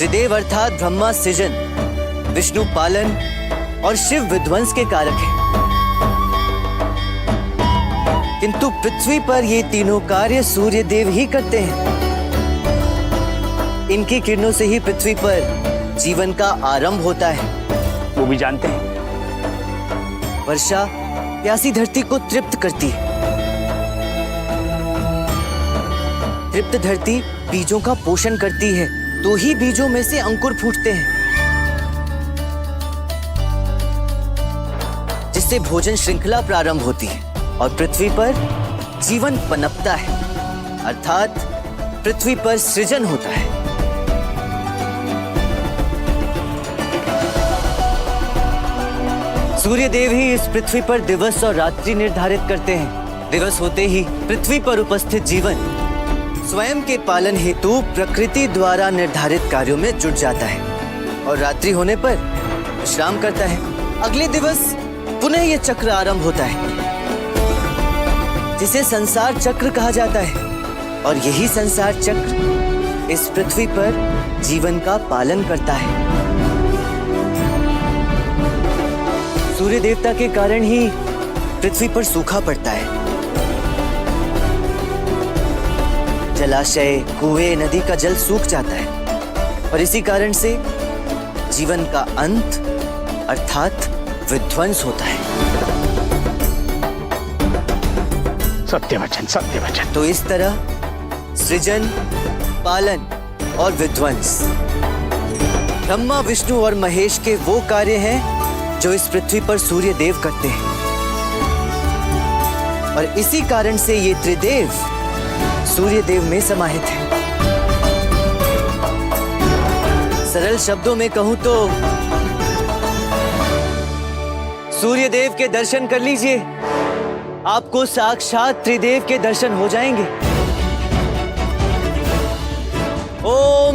त्रिदेव अर्थात ब्रह्मा सृजन, विष्णु पालन और शिव विध्वंस के कारक हैं। किंतु पृथ्वी पर ये तीनों कार्य सूर्य देव ही करते हैं। इनकी किरणों से ही पृथ्वी पर जीवन का आरंभ होता है। वो भी जानते हैं। वर्षा प्यासी धरती को तृप्त करती है। तृप्त धरती बीजों का पोषण करती है, तो ही बीजों में से अंकुर फूटते हैं, जिससे भोजन श्रृंखला प्रारंभ होती है और पृथ्वी पर जीवन पनपता है, अर्थात पृथ्वी पर सृजन होता है। सूर्य देव ही इस पृथ्वी पर दिवस और रात्रि निर्धारित करते हैं। दिवस होते ही पृथ्वी पर उपस्थित जीवन स्वयं के पालन हेतु प्रकृति द्वारा निर्धारित कार्यों में जुट जाता है और रात्रि होने पर विश्राम करता है। अगले दिवस पुनः यह चक्र आरंभ होता है, जिसे संसार चक्र कहा जाता है, और यही संसार चक्र इस पृथ्वी पर जीवन का पालन करता है। सूर्य देवता के कारण ही पृथ्वी पर सूखा पड़ता है। जलाशय, कुएं, नदी का जल सूख जाता है और इसी कारण से जीवन का अंत अर्थात विध्वंस होता है। सत्य वचन, सत्य वचन। तो इस तरह सृजन, पालन और विध्वंस ब्रह्मा, विष्णु और महेश के वो कार्य हैं जो इस पृथ्वी पर सूर्य देव करते हैं, और इसी कारण से ये त्रिदेव सूर्य देव में समाहित है। सरल शब्दों में कहूं तो सूर्य देव के दर्शन कर लीजिए, आपको साक्षात त्रिदेव के दर्शन हो जाएंगे। ओम